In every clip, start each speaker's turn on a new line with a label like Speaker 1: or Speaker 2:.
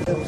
Speaker 1: Phone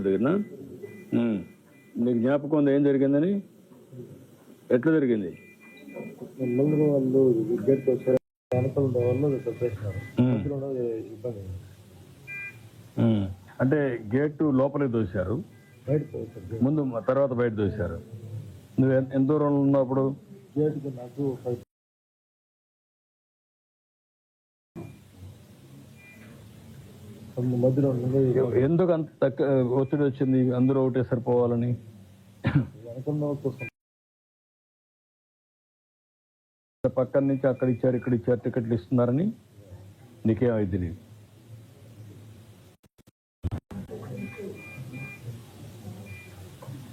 Speaker 1: దగ్గరనా? నీకు జ్ఞాపకం ఉంది ఏం జరిగిందని? ఎట్లా జరిగింది?
Speaker 2: వాళ్ళు గేట్
Speaker 1: అంటే గేటు లోపలికి దోశారు, ముందు తర్వాత బయట దోశారు. నువ్వు ఎంత దూరంలో ఉన్నావు అప్పుడు?
Speaker 2: గేట్కి నాకు మధ్యలో
Speaker 1: ఎందుకు అంత ఒత్తిడి వచ్చింది అందరూ ఒకటే సరిపోవాలని? పక్కన నుంచి అక్కడ ఇచ్చారు ఇక్కడ ఇచ్చారు టికెట్లు ఇస్తున్నారని నీకేమైంది తెలియదు.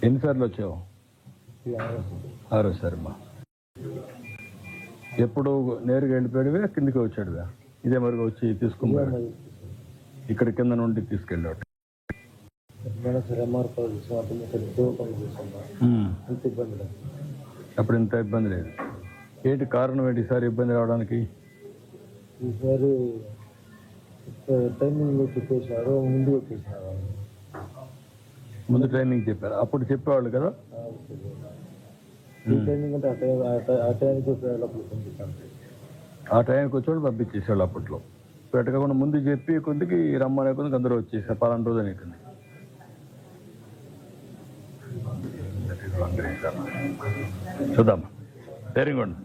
Speaker 1: ఎన్నిసార్లు వచ్చావు? 6సారి. అమ్మా ఎప్పుడు నేరుగా వెళ్ళిపోయాడువే కిందికి వచ్చాడువే? ఇదే మరిగా వచ్చి తీసుకున్నాడు ఇక్కడ కింద నుండి తీసుకెళ్ళాడు. అప్పుడు ఇంత ఇబ్బంది లేదు. ఏంటి కారణం ఏంటి ఈసారి ఇబ్బంది రావడానికి?
Speaker 2: ఈసారి టైమింగ్ చెప్పేసినారు, ముందు వచ్చేసినారు.
Speaker 1: ముందు ట్రైనింగ్ చెప్పారు, అప్పుడు చెప్పేవాళ్ళు కదా.
Speaker 2: టైమింగ్ అంటే ఆ టైంకి
Speaker 1: ఆ టైంకి వచ్చేవాళ్ళు పంపించేసేవాళ్ళు. అప్పట్లో పెట్టకుండా ముందు చెప్పి కొద్దికి రమ్మనే కొద్దికి అందరూ వచ్చేసారు. 10 రోజులు అయిపోయింది. చూద్దామా? Very good.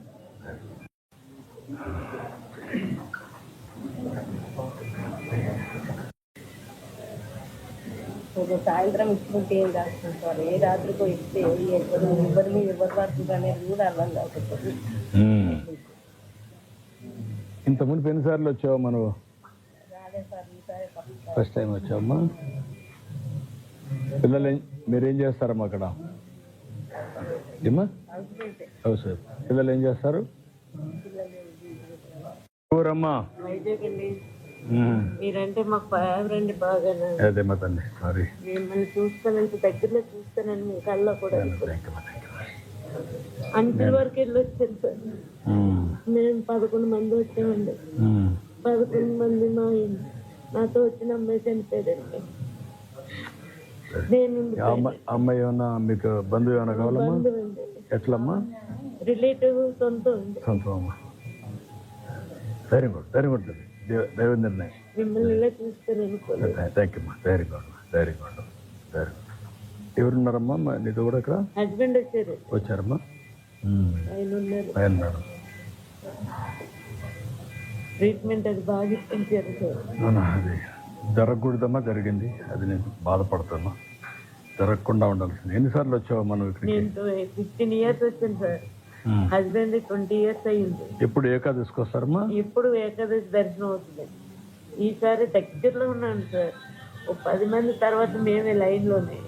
Speaker 3: సాయంత్రం ఇచ్చుకుంటే ఏం చేస్తాం సార్, ఏ రాత్రికో ఇస్తే ఎవరి మీద ఎవరు పడుతుంది అనేది కూడా అర్థం కాకపోతే.
Speaker 1: ఇంతకుముందు ఎన్నిసార్లు వచ్చావు మనం?
Speaker 3: రాలే సార్, ఈసారి
Speaker 1: ఫస్ట్ టైం వచ్చావమ్మా. పిల్లలు మీరేం చేస్తారమ్మా అక్కడ? ఏమ్మా? House wife. పిల్లలు ఏం చేస్తారు? ఊరమ్మా?
Speaker 3: వైజాగ్ అండి. మీరంటే మాకు ఫేవరెట్ బాగా.
Speaker 1: అదేమ్మా తండ్రి, సారీ.
Speaker 3: మిమ్మల్ని చూస్తానంత దగ్గరలో చూస్తానని మీ కళ్ళలో కూడా అంచెల వరకు వెళ్ళి వచ్చాను సార్. మేము 11 మంది వచ్చామండి. 11 మంది నాతో వచ్చిన అమ్మాయి చనిపోయాడండి. నేను
Speaker 1: అమ్మాయి ఏమన్నా మీకు బంధువు ఏమైనా కావాలమ్మా?
Speaker 3: బంధువు అండి.
Speaker 1: ఎట్లమ్మా?
Speaker 3: రిలేటివ్, సొంతం అండి.
Speaker 1: సొంతం అమ్మా. Very good, very good. దైవ నిర్ణయం.
Speaker 3: మిమ్మల్ని ఇలా చూస్తాను అనుకోలేదు.
Speaker 1: థ్యాంక్ యూ అమ్మా. Very good, very good, very good. ఎవరున్నారమ్మా నీతో కూడా ఇక్కడ?
Speaker 3: హస్బెండ్ వచ్చారు.
Speaker 1: వచ్చారమ్మా?
Speaker 3: ఆయన ఉన్నారు.
Speaker 1: ఆయన ఉన్నాడు.
Speaker 3: ట్రీట్మెంట్ అది బాగా ఇప్పించారు సార్.
Speaker 1: అవునా? అది జరగకూడదమ్మా, జరిగింది. అది నేను బాధపడుతున్నా. జరగకుండా ఉండాల్సింది. ఎన్నిసార్లు వచ్చావు మనం ఇక్కడికి?
Speaker 3: నేను 15 years వచ్చాను సార్. హస్బెండ్ 20 years అయ్యింది.
Speaker 1: ఎప్పుడు ఏకాదశికి వస్తారమ్మా?
Speaker 3: ఎప్పుడు ఏకాదశి దర్శనం అవుతుంది. ఈసారి దగ్గరలో ఉన్నాను సార్. ఓ 10 మంది తర్వాత మేమే లైన్లోనే.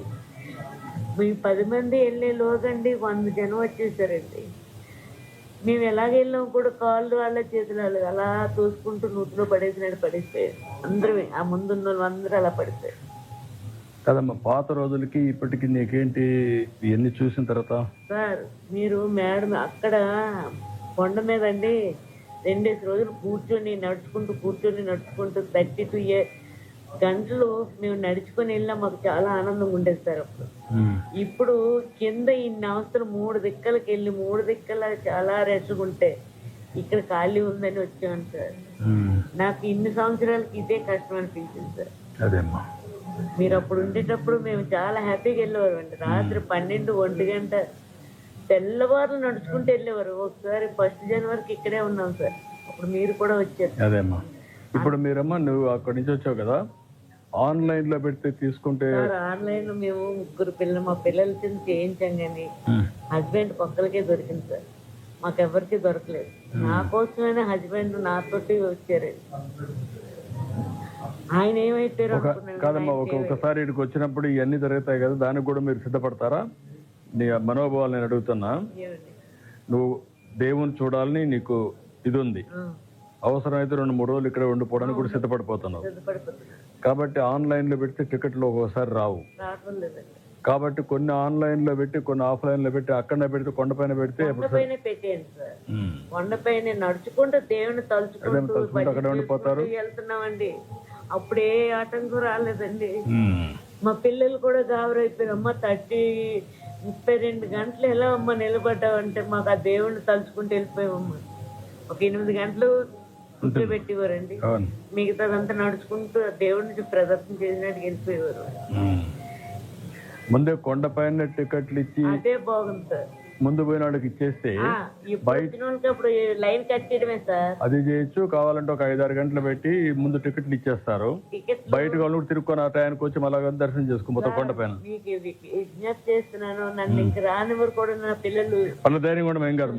Speaker 3: మీ 10 మంది వెళ్ళే లోగండి 100 జనం వచ్చేసారండి. మేము ఎలాగ వెళ్ళాం కూడా కాళ్ళు వాళ్ళ చేతులు వాళ్ళు అలా తోసుకుంటూ నూతిలో పడేసినట్టు పడిపోయారు. అందరూ ఆ ముందున్న వాళ్ళు అందరూ అలా పడిపోయారు.
Speaker 1: కదమ్మా, పాత రోజులకి ఇప్పటికి నీకేంటి ఇవన్నీ చూసిన తర్వాత?
Speaker 3: సార్ మీరు మేడం అక్కడ కొండ మీద అండి 2 రోజులు కూర్చొని నడుచుకుంటూ 32 గంటలు మేము నడుచుకొని వెళ్ళినా మాకు చాలా ఆనందంగా ఉండేది సార్ అప్పుడు. ఇప్పుడు కింద ఇన్ని అవసరం 3 దిక్కలకి వెళ్ళి 3 దిక్కల చాలా రెస్ట్గా ఉంటే ఇక్కడ ఖాళీ ఉందని వచ్చాను సార్. నాకు ఇన్ని సంవత్సరాలకి ఇదే కష్టం అనిపించింది సార్.
Speaker 1: అదేమ్మా,
Speaker 3: మీరు అప్పుడు ఉండేటప్పుడు మేము చాలా హ్యాపీగా వెళ్ళేవారు అండి. రాత్రి 12, 1 గంట తెల్లవారు నడుచుకుంటూ వెళ్ళేవారు. ఒకసారి 1 జనవరికి ఇక్కడే ఉన్నాం సార్. అప్పుడు మీరు కూడా వచ్చారు.
Speaker 1: అదేమ్మా. ఇప్పుడు మీరమ్మా నువ్వు అక్కడి నుంచి వచ్చావు కదా, ఆన్లైన్ లో పెడితే తీసుకుంటే?
Speaker 3: ఆన్లైన్ లో మేము 3 మా పిల్లల కింద చేయించాం కానీ హస్బెండ్ ఒక్కరికే దొరికింది సార్. మాకెవరికి దొరకలేదు. నా కోసమైనా హస్బెండ్ నాతోటి వచ్చారు. ఆయన ఏమైతే
Speaker 1: కాదమ్మా, ఒకసారి ఇక్కడికి వచ్చినప్పుడు ఇవన్నీ జరుగుతాయి కదా, దానికి కూడా మీరు సిద్ధపడతారా? నీ మనోభావాలు నేను అడుగుతున్నా. నువ్వు దేవుని చూడాలని నీకు ఇది ఉంది, అవసరమైతే 2-3 రోజులు ఇక్కడ ఉండిపోవడానికి కూడా సిద్ధపడిపోతున్నావు. కాబట్టి ఆన్లైన్ లో పెడితే టికెట్లు ఒక్కోసారి రావు. కాబట్టి కొన్ని ఆన్లైన్ లో పెట్టి, కొన్ని ఆఫ్లైన్ లో పెట్టి, అక్కడనే పెడితే కొండపైన పెడితే
Speaker 3: కొండపైన నడుచుకుంటూ దేవుని తలుచుకుంటూ
Speaker 1: అక్కడ ఉండిపోతారు.
Speaker 3: వెళ్తున్నామండి. అప్పుడే ఆటంకం రాలేదండి. మా పిల్లలు కూడా గాబరైపోయారు. అమ్మ 32 గంటలు ఎలా అమ్మ నిలబడ్డావంటే మాకు ఆ దేవుణ్ణి తలుచుకుంటూ వెళ్ళిపోయామమ్మా. ఒక 8 గంటలు కూర్చోబెట్టేవారండి. మిగతాదంతా నడుచుకుంటూ దేవుడిని ప్రదర్శన చేసినట్టు వెళ్ళిపోయేవారు.
Speaker 1: ముందే కొండపైన టికెట్లు ఇచ్చి
Speaker 3: అదే బాగుంది సార్.
Speaker 1: ముందు పోయిన వాళ్ళకి ఇచ్చేస్తే
Speaker 3: అప్పుడు లైన్ కట్టడమే సార్.
Speaker 1: అది చేయొచ్చు. కావాలంటే ఒక 5-6 గంటలు పెట్టి ముందు టికెట్లు ఇచ్చేస్తారు. బయట వాళ్ళు తిరుక్కొని ఆ టైంకి వచ్చి మళ్ళా దర్శనం చేసుకుని కొండపైన.
Speaker 3: మీకు విజ్ఞప్తి చేస్తున్నాను, నన్ను ఇంక రానివ్వరు కూడా నా పిల్లలు.
Speaker 1: వాళ్ళ ధైర్యం కూడా ఏం కాదు.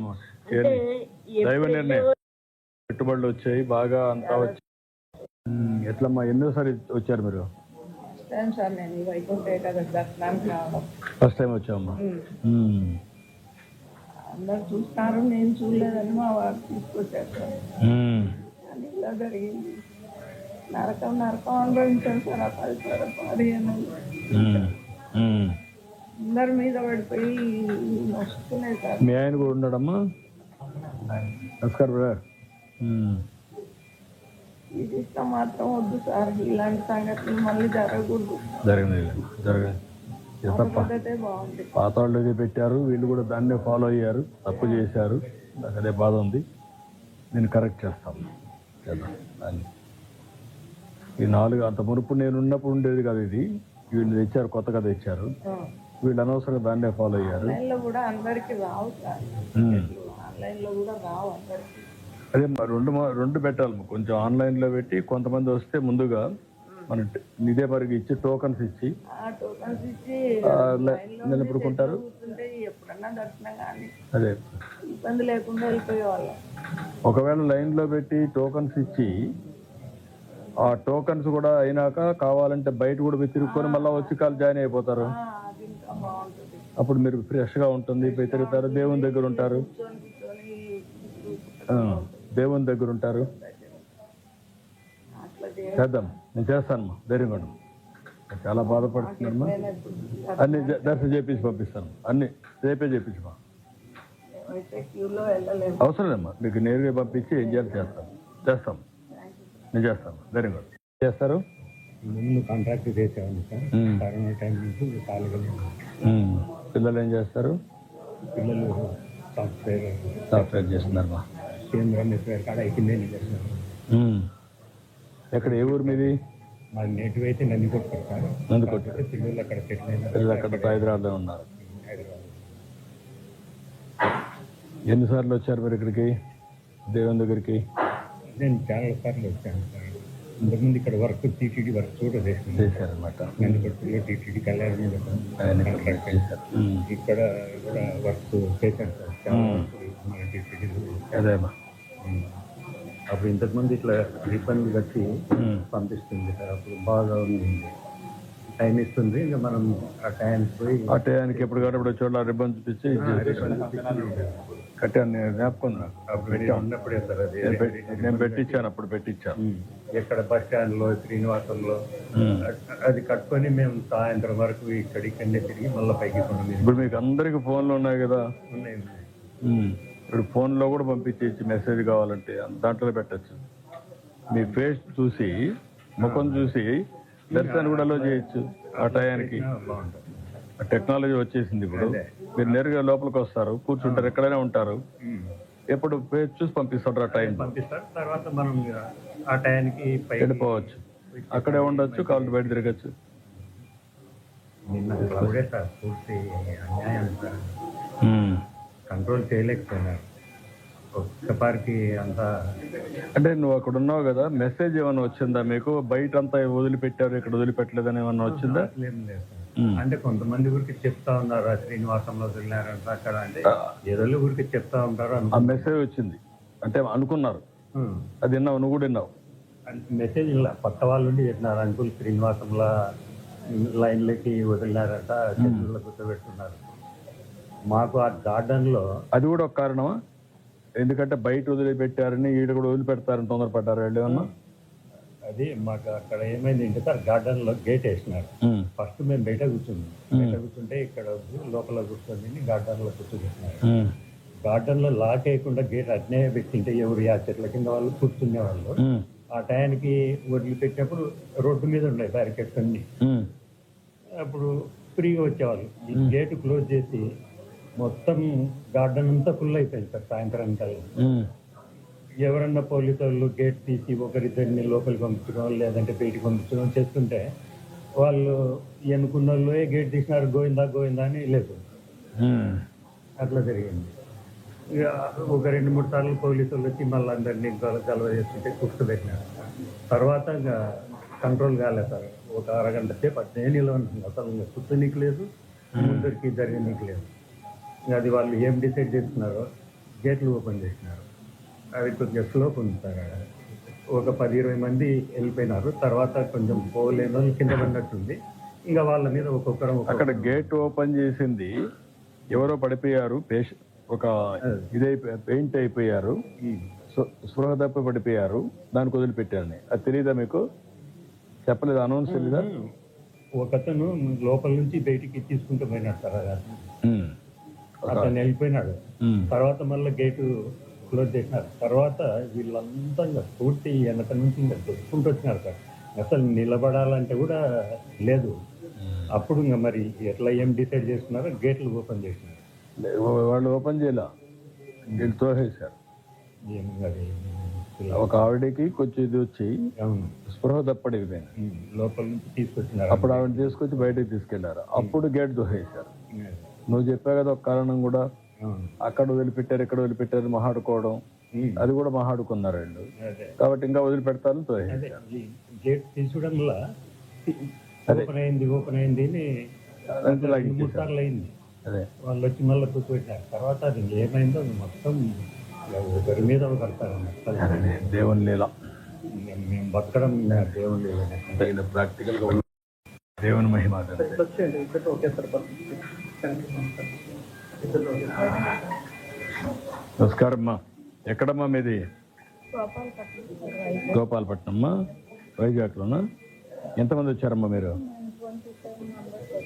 Speaker 1: దైవ నిర్ణయం. పెట్టుబడులు వచ్చాయి బాగా, అంతా వచ్చి. ఎట్లమ్మా, ఎన్నోసారి వచ్చారు మీరు? ఫస్ట్ టైం వచ్చామమ్మా.
Speaker 3: అందరు చూస్తారు, నేను చూడలేదని మా వారు తీసుకొచ్చారు సార్. అని ఇలా జరిగింది. నరకం అనుభవించాను సార్. ఆ 10 అందరి మీద పడిపోయి వస్తున్నాయి సార్.
Speaker 1: మీ ఆయన కూడా ఉన్నాడమ్మా? నమస్కారం బ్రదర్.
Speaker 3: ఇది ఇష్టం మాత్రం వద్దు సార్. ఇలాంటి సంఘటనలు మళ్ళీ జరగకూడదు.
Speaker 1: జరగదు.
Speaker 3: బాగుంది.
Speaker 1: పాత వాళ్ళు ఏదో పెట్టారు, వీళ్ళు కూడా దాన్నే ఫాలో అయ్యారు, తప్పు చేశారు. నాకు అదే బాధ ఉంది. నేను కరెక్ట్ చేస్తాను దాన్ని. ఈ 4 అంత మునుపు నేను ఉన్నప్పుడు ఉండేది కదా ఇది. వీళ్ళు తెచ్చారు, కొత్తగా తెచ్చారు. వీళ్ళు అనవసరంగా దాన్నే ఫాలో అయ్యారు. అదే 2 పెట్టాలి. కొంచెం ఆన్లైన్లో పెట్టి కొంతమంది వస్తే ముందుగా మన ఇదే మరికి ఇచ్చి టోకన్స్ ఇచ్చి
Speaker 3: ఆ టోకన్స్ ఇచ్చి
Speaker 1: నిలబడుకుంటారు.
Speaker 3: కూర్చుంటే ఎప్పుడన్నా దర్శనం కానీ
Speaker 1: అదే
Speaker 3: ఇబ్బంది లేకుండా వెళ్ళిపోయేవాళ్ళం.
Speaker 1: ఒకవేళ లైన్లో పెట్టి టోకన్స్ ఇచ్చి ఆ టోకన్స్ కూడా అయినాక కావాలంటే బయట కూడా పోయి తిరుక్కొని మళ్ళీ వచ్చి కాలు జాయిన్ అయిపోతారు.
Speaker 3: అది ఇంకా బాగుంటుంది.
Speaker 1: అప్పుడు మీరు ఫ్రెష్గా ఉంటుంది, పోయి తిరుగుతారు, దేవుని దగ్గర ఉంటారు,
Speaker 3: కూర్చొని
Speaker 1: దేవుని దగ్గర ఉంటారు.
Speaker 3: అట్లా
Speaker 1: చేద్దాం, నేను చేస్తానమ్మా, ధైర్యంగా ఉండు. చాలా బాధపడుతున్నామ్మా. అన్ని దర్శనం చేపించి పంపిస్తాను, అన్ని రేపే చేపించమా.
Speaker 3: అయితే క్యూలో వెళ్ళలేము.
Speaker 1: అవసరం లేమ్మా, మీకు నేరుగా పంపించి ఏం చేయాలి చేస్తాం. నేను చేస్తాను, ధైర్యంగా ఉండు. చేస్తారు.
Speaker 2: ముందు కాంట్రాక్ట్ చేసేవాడిని సార్. కరోనా టైం నుంచి ఖాళీగా
Speaker 1: పిల్లలు ఏం చేస్తారు?
Speaker 2: పిల్లలు
Speaker 1: సాఫ్ట్వేర్ చేస్తున్నారమ్మా.
Speaker 2: కేంద్రం నెట్వేర్ కాడ అయిపోయిందని చేస్తున్నారు.
Speaker 1: ఎక్కడ, ఏ ఊరు మీది?
Speaker 2: మా నేటివ్ అయితే నందికొట్టు సార్.
Speaker 1: నందికొట్టు.
Speaker 2: పిల్లలు అక్కడ సెటిల్ అయినారు.
Speaker 1: పిల్లలు అక్కడ హైదరాబాద్లో ఉన్నారు.
Speaker 2: హైదరాబాద్
Speaker 1: ఎన్నిసార్లు వచ్చారు మీరు ఇక్కడికి, దేవుని దగ్గరికి?
Speaker 2: నేను చాలా సార్లు వచ్చాను సార్. ఇంతకుముందు ఇక్కడ వర్క్ టీటీడీ వర్క్ కూడా
Speaker 1: చేశారనమాట.
Speaker 2: నందికొట్టులో టీటీడీ కళ్యాణ్ కాంట్రాక్ట్ చేశారు. ఇక్కడ కూడా వర్క్ చేశాను సార్. చాలా వర్క్ మన టీటీడీలో.
Speaker 1: అదేమ్మా.
Speaker 2: అప్పుడు ఇంతకుముందు ఇట్లా రిబ్బన్లు కట్టి పంపిస్తుంది సార్. అప్పుడు బాగా ఉంది, టైం ఇస్తుంది. ఇంకా మనం ఆ టైంకి పోయి
Speaker 1: ఆ టైంకి ఎప్పుడు కాబట్టి చోట్ల రిబ్బన్ చూపించి కట్టాను. నేను జ్ఞాపకం నాకు.
Speaker 2: అప్పుడు ఉన్నప్పుడే సార్ అది
Speaker 1: నేను పెట్టించాను, అప్పుడు పెట్టించాను.
Speaker 2: ఇక్కడ బస్ స్టాండ్లో శ్రీనివాసంలో అది కట్టుకొని మేము సాయంత్రం వరకు ఇక్కడికన్నే తిరిగి మళ్ళీ పైకి కొన్నాం.
Speaker 1: ఇప్పుడు మీకు అందరికి ఫోన్లు ఉన్నాయి కదా,
Speaker 2: ఉన్నాయి.
Speaker 1: ఇప్పుడు ఫోన్లో కూడా పంపించేసి మెసేజ్ కావాలంటే దాంట్లో పెట్టచ్చు. మీ ఫేస్ చూసి, ముఖం చూసి దర్శనం కూడా అలో చేయొచ్చు ఆ టయానికి.
Speaker 2: బాగుంటుంది.
Speaker 1: టెక్నాలజీ వచ్చేసింది. ఇప్పుడు మీరు నేరుగా లోపలికి వస్తారు, కూర్చుంటారు, ఎక్కడైనా ఉంటారు. ఎప్పుడు ఫేస్ చూసి పంపిస్తారు, ఆ టైం
Speaker 2: పంపిస్తారు. తర్వాత మనం ఆ టయానికి
Speaker 1: వెళ్ళిపోవచ్చు, అక్కడే ఉండొచ్చు, కాళ్ళు బయట తిరగచ్చు.
Speaker 2: నిన్న క్లౌడే సార్, పూర్తి అన్యాయం సార్. కంట్రోల్ చేయలేకపోయినారు ఒక్కసారికి అంతా.
Speaker 1: అంటే నువ్వు అక్కడ ఉన్నావు కదా, మెసేజ్ ఏమైనా వచ్చిందా మీకు? బయట అంతా వదిలిపెట్టారు, ఇక్కడ వదిలిపెట్టలేదని ఏమన్నా వచ్చిందా?
Speaker 2: ఏం లేదు సార్. అంటే కొంతమంది ఊరికి చెప్తా ఉన్నారు, శ్రీనివాసంలో వదిలినారంట అక్కడ. అంటే ఏదో ఊరికి చెప్తా ఉంటారు.
Speaker 1: ఆ మెసేజ్ వచ్చింది అంటే అనుకున్నారు, అది విన్నావు, నువ్వు కూడా విన్నావు.
Speaker 2: మెసేజ్ ఇలా కొత్త వాళ్ళు ఉండి చెప్పినారు, అంకుల్ శ్రీనివాసంలో లైన్లకి వదిలినారంట, చెట్లలో గుర్తుపెట్టుకున్నారు. మాకు ఆ గార్డెన్లో
Speaker 1: అది కూడా ఒక కారణమా? ఎందుకంటే బయట వదిలిపెట్టారని ఈడ కూడా వదిలిపెడతారని తొందరపడ్డారు వాళ్ళు ఏమన్నా?
Speaker 2: అది మాకు అక్కడ ఏమైంది అంటే సార్, గార్డెన్లో గేట్ వేసినారు. ఫస్ట్ మేము బయట కూర్చుంటే ఇక్కడ లోపల కూర్చొని గార్డెన్లో కూర్చోబెట్టినారు. గార్డెన్లో లాక్ వేయకుండా గేట్ అట్నే పెట్టింటే ఎవరు ఆ చెట్ల కింద వాళ్ళు కూర్చునే వాళ్ళు. ఆ టయానికి వదిలిపెట్టినప్పుడు రోడ్డు మీద ఉండే బ్యారికేడ్స్ అన్ని, అప్పుడు ఫ్రీగా వచ్చేవాళ్ళు. ఈ గేట్ క్లోజ్ చేసి మొత్తం గార్డెన్ అంతా ఫుల్ అయిపోయింది సార్ సాయంత్రానికల్లా. ఎవరన్నా పోలీసు వాళ్ళు గేట్ తీసి ఒకరిద్దరిని లోపలికి పంపించడం లేదంటే బయటికి పంపించడం చేస్తుంటే వాళ్ళు ఎన్నుకున్న వాళ్ళు గేట్ తీసినారు, గోవిందా గోవిందా అని లేదు. అట్లా జరిగింది. ఇక ఒక 2-3 సార్లు పోలీసు వాళ్ళు వచ్చి మళ్ళీ అందరినీ గలవ చేస్తుంటే కూర్చోబెట్టినారు. తర్వాత ఇంకా కంట్రోల్ కాలేదు సార్. ఒక అరగంట సేపు అట్నే నిలవనుంది. అసలు కూర్చోనీకి లేదు, ముందరికి జరగనీకి లేదు. అది వాళ్ళు ఏం డిసైడ్ చేస్తున్నారు, గేట్లు ఓపెన్ చేసినారు. అది కొద్దిగా స్లోప్ ఉంది సార్. ఒక 10-20 మంది వెళ్ళిపోయినారు. తర్వాత కొంచెం పోలేని వాళ్ళు కింద పడినట్టుంది. ఇంకా వాళ్ళ మీద ఒక్కొక్కరు
Speaker 1: అక్కడ గేట్ ఓపెన్ చేసింది ఎవరో పడిపోయారు, ఒక ఇదైపోయి పెయింట్ అయిపోయారు, స్పృహ తప్పి పడిపోయారు, దానికి వదిలిపెట్టారని. అది తెలియదా మీకు? చెప్పలేదు, అనౌన్స్ తెలీదా?
Speaker 2: ఒకతను లోపల నుంచి బయటికి తీసుకుంటూ పోయినాడు సార్. అతను వెళ్ళిపోయినాడు. తర్వాత మళ్ళీ గేటు క్లోజ్ చేసినారు. తర్వాత వీళ్ళంతా ఇంకా పూర్తి వెనక నుంచి ఇంకా దొరుకుంటూ వచ్చినారు సార్. అసలు నిలబడాలంటే కూడా లేదు. అప్పుడు ఇంకా మరి ఎట్లా ఏం డిసైడ్ చేస్తున్నారు, గేట్లు ఓపెన్ చేసినారు.
Speaker 1: వాళ్ళు ఓపెన్ చేయలే, వీళ్ళు తోసేశారు. ఒక ఆవిడకి కొంచెం ఇది వచ్చి స్పృహ తప్పడిపోయింది,
Speaker 2: లోపల నుంచి తీసుకొచ్చినారు.
Speaker 1: అప్పుడు ఆవిడ తీసుకొచ్చి బయటకు తీసుకెళ్లారు. అప్పుడు గేట్ దోసేశారు. నువ్వు చెప్పావు కదా ఒక కారణం కూడా, అక్కడ వదిలిపెట్టారు, ఇక్కడ వదిలిపెట్టారు, మాట్లాడుకోవడం. అది కూడా మాట్లాడుకున్నారు వీళ్ళు.
Speaker 2: అదే
Speaker 1: కాబట్టి ఇంకా వదిలిపెడతాను
Speaker 2: అదే ఈ గేట్ తీసుకోవడం వల్ల ఓపెన్ అయింది అని
Speaker 1: అంతే లాగా
Speaker 2: 3 సార్లు అయింది.
Speaker 1: అదే
Speaker 2: వాళ్ళు వచ్చి మళ్ళీ కూర్చోబెట్టారు. తర్వాత అది ఏమైందో అది మొత్తం ఒకరి మీద కడతారు అన్నట్టు.
Speaker 1: అదే దేవుని లీల.
Speaker 2: మేము బతకడం దేవుని లీలనే.
Speaker 1: తగిన ప్రాక్టికల్ గా దేవుని మహిమ అదే. నమస్కారం అమ్మా. ఎక్కడమ్మా మీది? గోపాలపట్నం అమ్మా, వైజాగ్లోనా? ఎంతమంది వచ్చారమ్మా మీరు?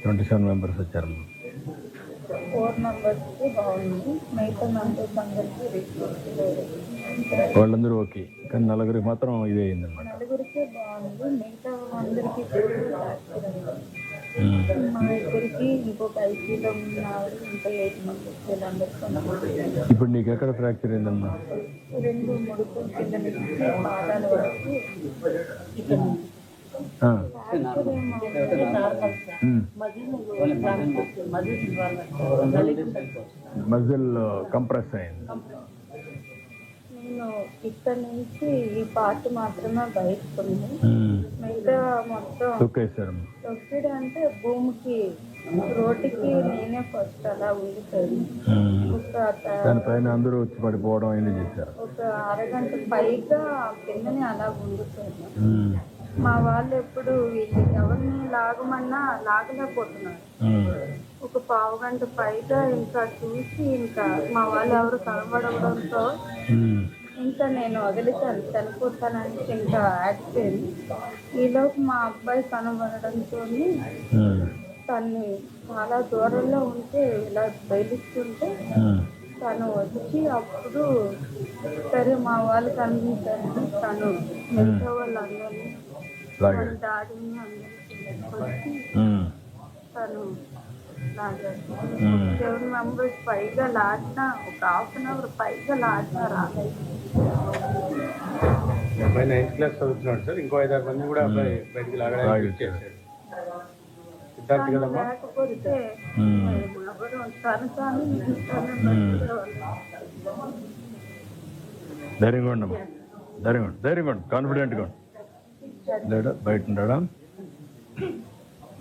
Speaker 1: 27 మెంబర్స్ వచ్చారమ్మా.
Speaker 4: 4 మెంబర్స్కి బాగుంది, మిగతా మెంబర్స్ అందరికీ
Speaker 1: వాళ్ళందరూ ఓకే, కానీ 4 మాత్రం ఇదే అయిందన్నమాట.
Speaker 4: 4కే బాగుంది, మిగతా అందరికీ మా ఇద్దరికి ఇంకొక ఐసీలో ఉన్నారు, ఇంకా 8 మెంబర్స్ వీళ్ళందరికీ.
Speaker 1: ఇప్పుడు నీకు ఎక్కడ ఫ్రాక్చర్ అయిందమ్మా?
Speaker 4: 2 ముడుకుల కింద నుంచి పాదాల వరకు ఇక్కడ
Speaker 1: మజిల్ కంప్రెస్ అయింది.
Speaker 4: నేను ఇక్కడ నుంచి ఈ పార్ట్ మాత్రమే బయటకు ఉంది, మిగతా మొత్తం తొక్కిడు అంటే భూమికి రోడ్డుకి నేనే ఫస్ట్ అలా ఉండిపోయింది.
Speaker 1: దానిపైన అందరూ వచ్చి పడిపోవడం అయింది చేశారు.
Speaker 4: ఒక అరగంట పైగా కిందని అలా ఉండిపోయింది. మా వాళ్ళు ఎప్పుడు వీళ్ళు ఎవరిని లాగమన్నా లాగలేకపోతున్నారు. ఒక 1/2 గంట పైగా ఇంకా చూసి ఇంకా మా వాళ్ళు ఎవరు కనబడడంతో ఇంకా నేను వదిలితాను, చనిపోతానని ఇంకా యాక్సిడెంట్. ఈలోపు మా అబ్బాయి కనబడడంతో తన్ని చాలా దూరంలో ఉంటే ఇలా బయలుస్తుంటే తను వచ్చి అప్పుడు సరే మా వాళ్ళు కనిపించారు. తను మిగతా వాళ్ళందరినీ డాడీని అందరికీ వచ్చి తను లాగారు. 7 మెంబర్స్ పైగా లాడినా ఒక 1/2 అవర్ పైగా లాడినా రాలేదు.
Speaker 2: అబ్బాయి 9th క్లాస్ చదువుతున్నాడు సార్. ఇంకో 5-6 మంది కూడా అబ్బాయి బయటికి లాగడానికి చేశాడు.
Speaker 4: లేకపోతే ఎవరు తను కానీ
Speaker 1: ధైర్యంగా ఉండమ్మా, ధైర్యంగా ఉండు, కాన్ఫిడెంట్గా లేడా బయట ఉండడా?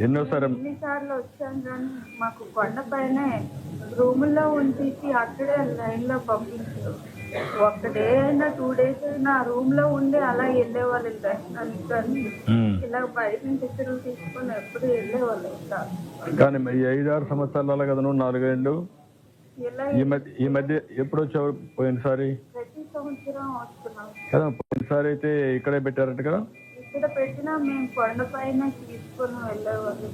Speaker 4: ఎన్నిసార్లు వచ్చాను కానీ మాకు కొండపైనే రూముల్లో ఉంచేసి అక్కడే లైన్లో పంపించారు. 1 డే అయినా 2 days అయినా రూమ్ లో ఉండి అలా వెళ్ళేవాళ్ళు దర్శనానికి, కానీ ఇలా బయట నుంచి ఇతరులు తీసుకొని ఎప్పుడు వెళ్ళేవాళ్ళు.
Speaker 1: కానీ ఈ 5-6 సంవత్సరాల కదా, 4 ఏళ్ళు ఈ మధ్య ఎప్పుడు వచ్చావు? పోయినసారి
Speaker 4: ప్రతి సంవత్సరం వస్తున్నాం
Speaker 1: కదా. పోయినసారి అయితే ఇక్కడే పెట్టారట కదా.
Speaker 4: ఇక్కడ పెట్టినా మేము కొండపైన తీసుకొని వెళ్ళేవాళ్ళు.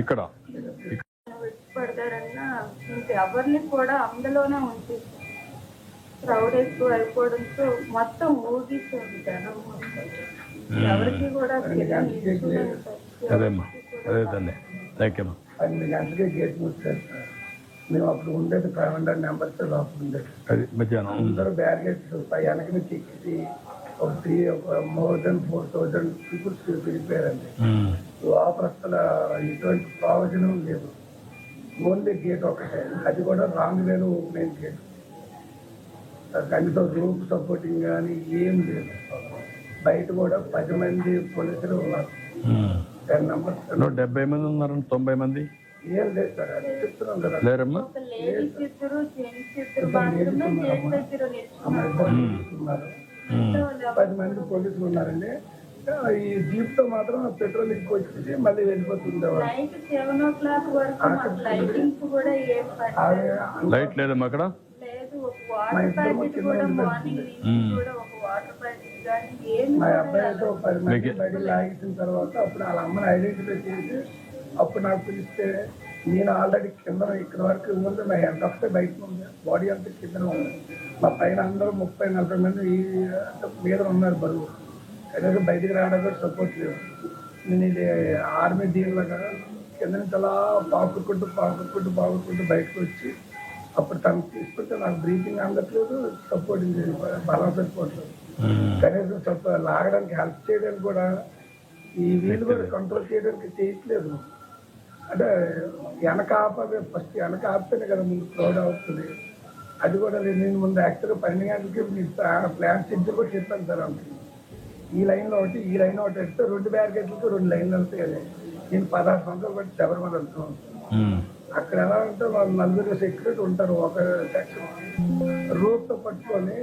Speaker 1: ఇక్కడ
Speaker 4: పడతారన్నా ఇంకెవరిని కూడా అందులోనే ఉంచి క్రౌడ్ ఎక్కువ అయిపోవడంతో మొత్తం ఊగిస్తుంది జనం. ఎవరికి కూడా
Speaker 1: అదేమ్మా, అదే తల్లి. థ్యాంక్ యూ అమ్మా.
Speaker 5: 8 గంటలకే గేట్ మూసారు సార్. మేము అప్పుడు ఉండేది 500 మెంబర్స్ లోపల ఉండేది.
Speaker 1: అది మధ్యాహ్నం
Speaker 5: అందరూ బ్యారిగేట్స్ వెనక నుంచి ఎక్కిసి ఒక మోర్ దెన్ 4000 పీపుల్స్ వెళ్ళిపోయారండి. లోపల అసలు ఎటువంటి ప్రయోజనం లేదు. ఓన్లీ గేట్ ఒకటే, అది కూడా రాంగ్ వేలో ఓపెన్ గేట్. కనీసం గ్రూప్ సపోర్టింగ్ కానీ ఏం లేదు. బయట కూడా 10 మంది పోలీసులు ఉన్నారు. 10 మెంబర్స్.
Speaker 1: 70 మంది ఉన్నారు, 90 మంది
Speaker 5: ఏం లేదు సార్, అది చెప్తున్నాం కదా.
Speaker 1: లేరమ్మా,
Speaker 4: లేడీస్ ఇద్దరు జెంట్స్ ఇద్దరు మాత్రమే గేట్ దగ్గర
Speaker 5: ఉన్నారు. 10 మంది పోలీసులు ఉన్నారండి. ఈ జీప్ తో మాత్రం పెట్రోల్ ఎక్కువ వచ్చేసి మళ్ళీ వెళ్ళిపోతుండేవాళ్ళు.
Speaker 4: నైట్ 7 o'clock వరకు లైటింగ్స్ కూడా ఏం
Speaker 1: లైట్ లేదమ్మా అక్కడ.
Speaker 4: లేదు. ఒక వాటర్ ప్యాకెట్ కూడా మార్నింగ్ నుంచి కూడా ఒక వాటర్ ప్యాకెట్ కానీ ఏం
Speaker 5: మా అబ్బాయితో 10 మంది బయటకు లాగేసిన తర్వాత అప్పుడు వాళ్ళ అమ్మని ఐడెంటిఫై చేసి అప్పుడు నాకు పిలిస్తే నేను ఆల్రెడీ కింద ఇక్కడ వరకు ఉంది. నా హెడ్ ఒకటే బయట ఉంది, బాడీ అంతా కింద ఉంది. మా పైన అందరూ 30-40 మంది ఈ మీద ఉన్నారు బరువు. కనుక బయటికి రావడానికి సపోర్ట్ లేదు. నేను ఇది ఆర్మీ దీనిలాగా కింద నుంచి అలా పాకుకుంటూ బయటకు వచ్చి అప్పుడు తను తీసుకుంటే నాకు బ్రీతింగ్ అందట్లేదు, సపోర్టింగ్ బలం సరిపోవట్లేదు. కనీసం లాగడానికి హెల్ప్ చేయడానికి కూడా ఈ వీళ్ళు కూడా కంట్రోల్ చేయడానికి చేయట్లేదు. అంటే వెనక ఆపే ఫస్ట్ వెనక ఆపితేనే కదా ముందు క్రౌడ్ అవుతుంది. అది కూడా లేదు. నేను ముందు యాక్చువల్గా 12 గంటలకి మీకు ప్లాన్ షెడ్యూల్ కూడా చెప్పాను సార్. అంటే ఈ లైన్లో ఒకటి ఈ లైన్ ఒకటి వెళ్తే 2 బ్యారికేడ్లకి 2 లైన్లు వెళ్తాయి. నేను 16 సంవత్సరాలు బట్టి శబరిమల వెళ్తున్నాను. అక్కడ ఎలా అంటే వాళ్ళు 4 సెక్యూరిటీ ఉంటారు ఒక సెక్షన్. రూప్తో పట్టుకొని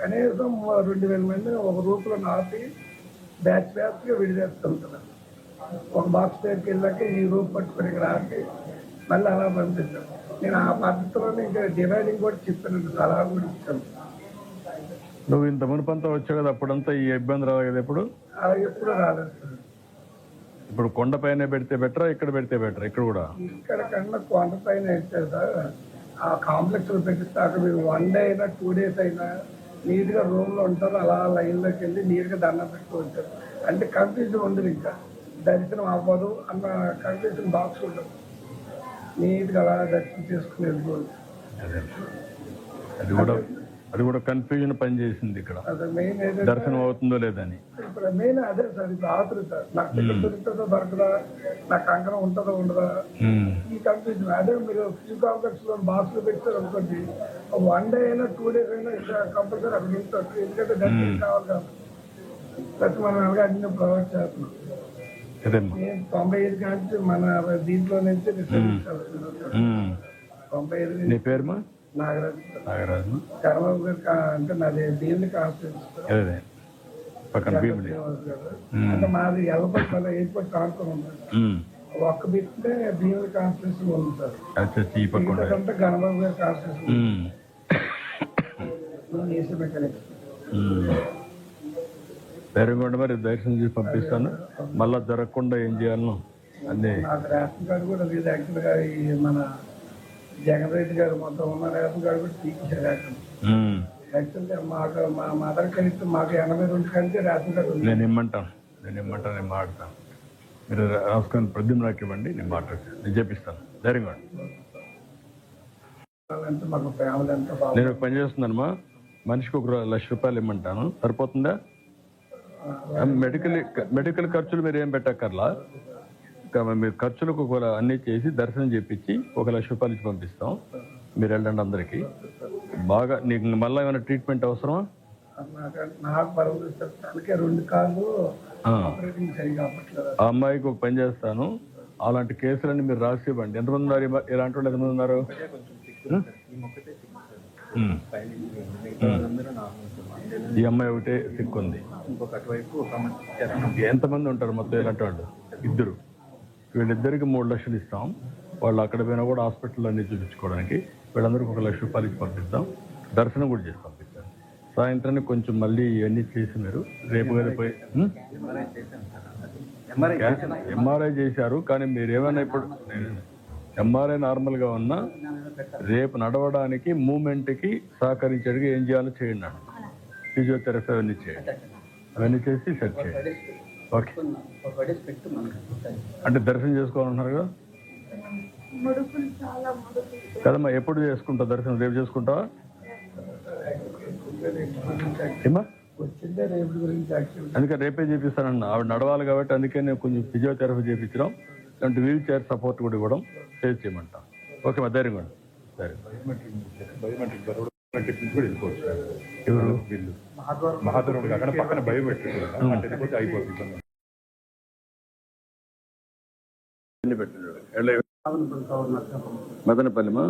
Speaker 5: కనీసం 2000 మందిని ఒక రూపులో నాపి బ్యాచ్గా విడిచేస్తుంటారు. ఒక బాక్స్ దగ్గరికి వెళ్ళాక ఈ రూప్ పట్టుకొని ఇక్కడ ఆపి మళ్ళీ అలా పంపిస్తాను. నేను ఆ పద్ధతిలోనే ఇంకా డివైడింగ్ కూడా చెప్పాను, సలహా కూడా ఇచ్చాను.
Speaker 1: నువ్వు ఇంత మునుపంతా వచ్చావు కదా, అప్పుడంతా ఈ ఇబ్బంది రాదు కదా ఎప్పుడు?
Speaker 5: అలా ఎప్పుడు రాలేదు సార్.
Speaker 1: ఇప్పుడు కొండపైన పెడితే బెటరా ఇక్కడ పెడితే బెటరా? ఇక్కడ కూడా
Speaker 5: ఇక్కడ కన్నా కొండపైన అయితే సార్ ఆ కాంప్లెక్స్లో పెట్టిస్తే అక్కడ మీరు 1 డే అయినా 2 డేస్ అయినా నీట్గా రూమ్లో ఉంటారు. అలా లైన్లోకి వెళ్ళి నీట్గా దండం పెట్టుకుంటారు. అంటే కన్ఫ్యూజన్ ఉండదు, ఇంకా దర్శనం అవ్వదు అన్న కన్ఫ్యూజన్ బాక్స్ ఉండదు. నీట్గా అలా దర్శనం చేసుకుని వెళ్ళిపోవచ్చు.
Speaker 1: అది కూడా కన్ఫ్యూజన్ పనిచేసింది ఇక్కడ,
Speaker 5: అదే మెయిన్ ఏదైతే
Speaker 1: దర్శనం అవుతుందో లేదని.
Speaker 5: ఇప్పుడు మెయిన్ అదే సార్. ఇప్పుడు ఆతృత నాకు టికెట్ దొరుకుతుందో దొరకదా, నాకు కంకణం ఉంటుందో ఉండదా, ఈ కన్ఫ్యూజన్. అదే మీరు ఫ్యూ కాంప్లెక్స్ లో బాక్స్ లో పెట్టారు అనుకోండి, 1 డే అయినా 2 డేస్ అయినా కంపల్సరీ అక్కడ ఉంటారు. ఎందుకంటే దర్శనం కావాలి కాబట్టి ప్రతి మనం అలాగే అన్ని ప్రొవైడ్ చేస్తున్నాం. నేను 95 కానీ మన దీంట్లో నుంచి రిసర్వ్ 95.
Speaker 1: నీ పేరు?
Speaker 5: నాగరాజు. చంద్రబాబు గారు అంటే నాది భీమిలి కాన్స్టిట్యూన్సీ,
Speaker 1: పక్కన భీమిలి.
Speaker 5: అంటే మాది ఎల్లపల్లి మళ్ళీ ఎయిర్పోర్ట్ కానుకొని ఉంది. ఒక్క బిట్టే భీమిలి కాన్స్టిట్యూన్సీ ఉంది సార్. అంటే గణబాబు గారి కాన్స్టిట్యూన్సీ మెకానిక్.
Speaker 1: ధైర్యంగా మరి దర్శనం చేసి పంపిస్తాను. మళ్ళా జరగకుండా ఏం చేయాలను అన్నీ.
Speaker 5: నాకు రేషన్ కార్డు కూడా లేదు యాక్చువల్గా. ఈ మన జగన్ రెడ్డి గారు మొత్తం ఉన్న రేషన్ కార్డు కూడా తీసేశారు. యాక్చువల్గా మాకు మా మదర్ కలిసి మాకు 82 కంటే రేషన్ కార్డు ఉంది.
Speaker 1: నేను మాట్లాడతాను. మీరు రాసుకొని ప్రద్యుమ్ నాకు ఇవ్వండి, నేను మాట్లాడతాను, నేను చేపిస్తాను. ధైర్యంగా
Speaker 5: మాకు ఫ్యామిలీ అంతా బాగా.
Speaker 1: నేను ఒక పని చేస్తున్నానమ్మా, మనిషికి 1 లక్ష రూపాయలు ఇమ్మంటాను, సరిపోతుందా? మెడికల్ ఖర్చులు మీరు ఏం పెట్టక్కర్లా. మీరు ఖర్చులకు అన్నీ చేసి దర్శనం చేపించి 1 లక్ష రూపాయలు ఇచ్చి పంపిస్తాం. మీరు వెళ్ళండి అందరికి. బాగా నీకు మళ్ళీ ఏమైనా ట్రీట్మెంట్ అవసరమా?
Speaker 5: నాకు తనకే 2 కాళ్ళు ఆపరేటింగ్ సరిగా అవ్వట్లేదు.
Speaker 1: ఆ అమ్మాయికి ఒక పని చేస్తాను, అలాంటి కేసులన్నీ మీరు రాసి ఇవ్వండి. ఎంతమంది ఉన్నారు ఇలాంటి వాళ్ళు? ఎంతమంది ఉన్నారు? ఈ అమ్మాయి ఒకటే సిక్కుంది. ఎంతమంది ఉంటారు మొత్తం ఇలాంటి వాళ్ళు? 2. వీళ్ళిద్దరికి 3 లక్షలు ఇస్తాం. వాళ్ళు అక్కడ పోయినా కూడా హాస్పిటల్ అన్ని చూపించుకోవడానికి వీళ్ళందరికీ 1 లక్ష రూపాయలు ఇచ్చి పంపిస్తాం. దర్శనం కూడా చేసి పంపిస్తాం. సాయంత్రానికి కొంచెం మళ్ళీ ఇవన్నీ చేసి మీరు రేపు పోయి ఎంఆర్ఐ చేశారు. కానీ మీరు ఏమైనా ఇప్పుడు ఎంఆర్ఐ నార్మల్గా ఉన్నా రేపు నడవడానికి మూమెంట్కి సహకరించేట్టుగా ఏం చేయాలో చేయండి. ఫిజియోథెరపీ అవన్నీ చేయండి. అవన్నీ చేసి సెట్ చేయండి. ఓకే. అంటే దర్శనం చేసుకోవాలన్నారు కదా కదమ్మా? ఎప్పుడు చేసుకుంటావు దర్శనం? రేపు చేసుకుంటావా? ఏమా అందుకని రేపే చేపిస్తానన్న. ఆవిడ నడవాలి కాబట్టి అందుకే నేను కొంచెం ఫిజియోథెరపీ చేయించడం, అంటే వీల్ చైర్ సపోర్ట్ కూడా ఇవ్వడం చేసి చేయమంటా. ఓకే మా ధైర్యం కూడా. సరే బయోమెట్రిక్ ఎవరు వీళ్ళు మహాదూరుడు అక్కడ పక్కన బయోమెట్రిక్ అయిపోతుంది. మదనపల్లిమా